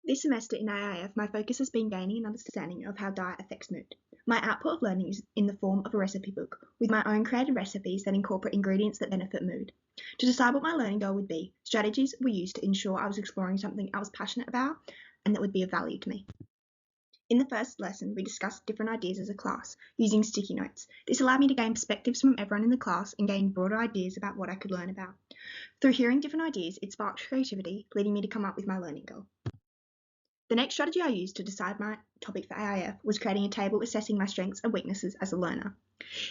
This semester in AIF, my focus has been gaining an understanding of how diet affects mood. My output of learning is in the form of a recipe book, with my own created recipes that incorporate ingredients that benefit mood. To decide what my learning goal would be, strategies were used to ensure I was exploring something I was passionate about and that would be of value to me. In the first lesson, we discussed different ideas as a class, using sticky notes. This allowed me to gain perspectives from everyone in the class and gain broader ideas about what I could learn about. Through hearing different ideas, it sparked creativity, leading me to come up with my learning goal. The next strategy I used to decide my topic for AIF was creating a table assessing my strengths and weaknesses as a learner,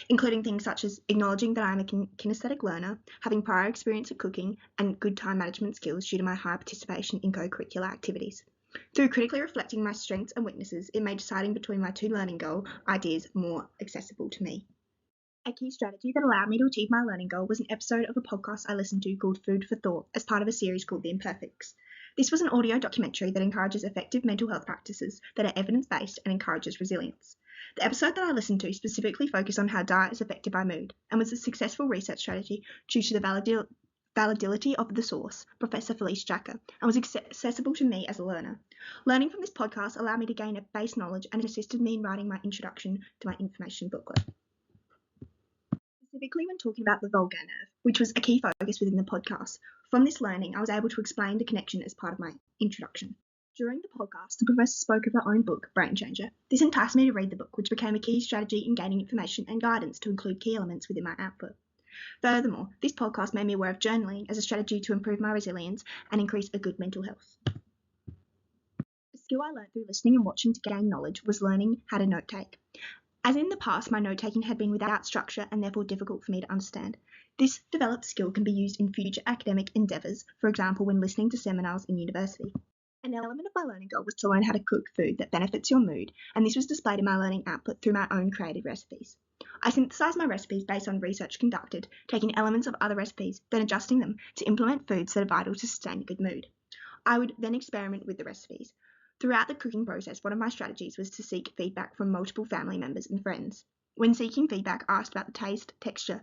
including things such as acknowledging that I'm a kinesthetic learner, having prior experience of cooking, and good time management skills due to my high participation in co-curricular activities. Through critically reflecting my strengths and weaknesses, it made deciding between my two learning goal ideas more accessible to me. A key strategy that allowed me to achieve my learning goal was an episode of a podcast I listened to called Food for Thought as part of a series called The Imperfects. This was an audio documentary that encourages effective mental health practices that are evidence-based and encourages resilience. The episode that I listened to specifically focused on how diet is affected by mood and was a successful research strategy due to the validity of the source, Professor Felice Jacker, and was accessible to me as a learner. Learning from this podcast allowed me to gain a base knowledge and assisted me in writing my introduction to my information booklet. Specifically when talking about the vagal nerve, which was a key focus within the podcast. From this learning, I was able to explain the connection as part of my introduction. During the podcast, the professor spoke of her own book, Brain Changer. This enticed me to read the book, which became a key strategy in gaining information and guidance to include key elements within my output. Furthermore, this podcast made me aware of journaling as a strategy to improve my resilience and increase a good mental health. A skill I learned through listening and watching to gain knowledge was learning how to note take. As in the past, my note-taking had been without structure and therefore difficult for me to understand. This developed skill can be used in future academic endeavours, for example, when listening to seminars in university. An element of my learning goal was to learn how to cook food that benefits your mood, and this was displayed in my learning output through my own created recipes. I synthesised my recipes based on research conducted, taking elements of other recipes, then adjusting them to implement foods that are vital to sustain a good mood. I would then experiment with the recipes. Throughout the cooking process, one of my strategies was to seek feedback from multiple family members and friends. When seeking feedback, I asked about the taste, texture,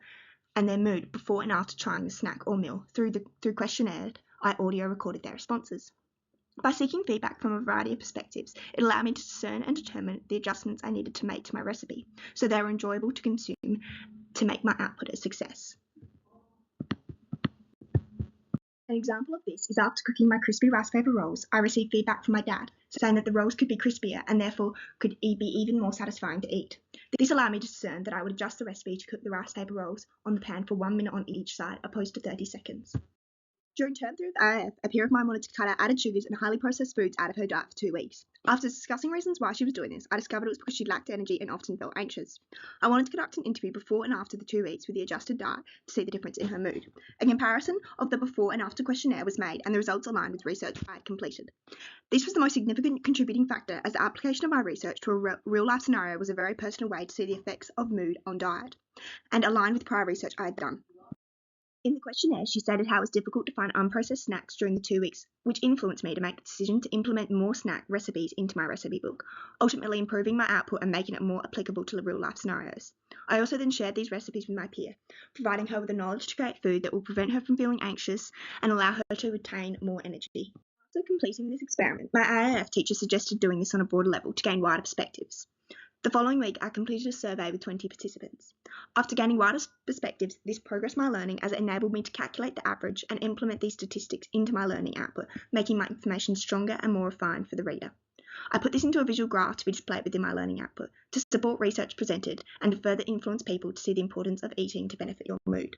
and their mood before and after trying the snack or meal. Through questionnaire, I audio recorded their responses. By seeking feedback from a variety of perspectives, it allowed me to discern and determine the adjustments I needed to make to my recipe, so they were enjoyable to consume to make my output a success. An example of this is after cooking my crispy rice paper rolls, I received feedback from my dad, saying that the rolls could be crispier and therefore could be even more satisfying to eat. This allowed me to discern that I would adjust the recipe to cook the rice paper rolls on the pan for 1 minute on each side, opposed to 30 seconds. During term 3 of AIF, a peer of mine wanted to cut out added sugars and highly processed foods out of her diet for 2 weeks. After discussing reasons why she was doing this, I discovered it was because she lacked energy and often felt anxious. I wanted to conduct an interview before and after the 2 weeks with the adjusted diet to see the difference in her mood. A comparison of the before and after questionnaire was made, and the results aligned with research I had completed. This was the most significant contributing factor, as the application of my research to a real-life scenario was a very personal way to see the effects of mood on diet, and aligned with prior research I had done. In the questionnaire, she stated how it was difficult to find unprocessed snacks during the 2 weeks, which influenced me to make the decision to implement more snack recipes into my recipe book, ultimately improving my output and making it more applicable to real-life scenarios. I also then shared these recipes with my peer, providing her with the knowledge to create food that will prevent her from feeling anxious and allow her to retain more energy. After completing this experiment, my AIF teacher suggested doing this on a broader level to gain wider perspectives. The following week, I completed a survey with 20 participants. After gaining wider perspectives, this progressed my learning as it enabled me to calculate the average and implement these statistics into my learning output, making my information stronger and more refined for the reader. I put this into a visual graph to be displayed within my learning output to support research presented and to further influence people to see the importance of eating to benefit your mood.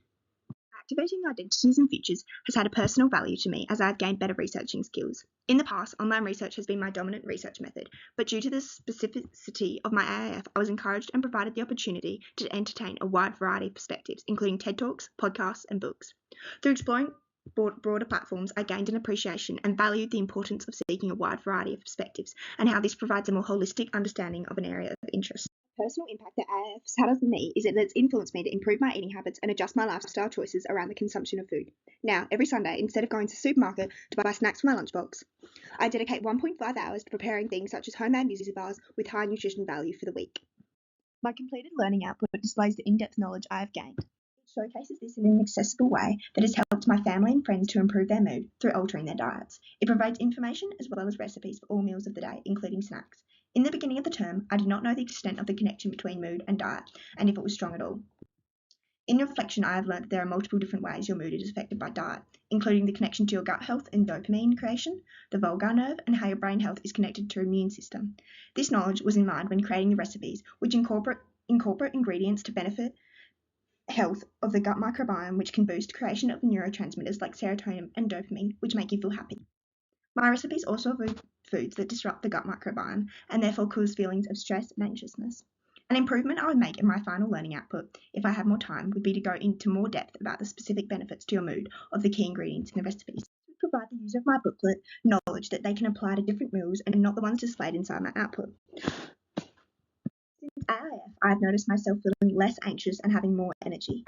Activating identities and futures has had a personal value to me as I have gained better researching skills. In the past, online research has been my dominant research method, but due to the specificity of my AIF, I was encouraged and provided the opportunity to entertain a wide variety of perspectives, including TED Talks, podcasts, and books. Through exploring broader platforms, I gained an appreciation and valued the importance of seeking a wide variety of perspectives and how this provides a more holistic understanding of an area of interest. Personal impact that AIF has had on me is that it's influenced me to improve my eating habits and adjust my lifestyle choices around the consumption of food. Now, every Sunday, instead of going to the supermarket to buy snacks for my lunchbox, I dedicate 1.5 hours to preparing things such as homemade muesli bars with high nutrition value for the week. My completed learning output displays the in-depth knowledge I have gained. Each showcases this in an accessible way that has helped my family and friends to improve their mood through altering their diets. It provides information as well as recipes for all meals of the day, including snacks. In the beginning of the term, I did not know the extent of the connection between mood and diet, and if it was strong at all. In reflection, I have learned that there are multiple different ways your mood is affected by diet, including the connection to your gut health and dopamine creation, the vagus nerve, and how your brain health is connected to your immune system. This knowledge was in mind when creating the recipes, which incorporate ingredients to benefit health of the gut microbiome, which can boost creation of neurotransmitters like serotonin and dopamine, which make you feel happy. My recipes also avoid foods that disrupt the gut microbiome and therefore cause feelings of stress and anxiousness. An improvement I would make in my final learning output, if I had more time, would be to go into more depth about the specific benefits to your mood of the key ingredients in the recipes. To provide the user of my booklet knowledge that they can apply to different meals and not the ones displayed inside my output. Since AIF, I have noticed myself feeling less anxious and having more energy.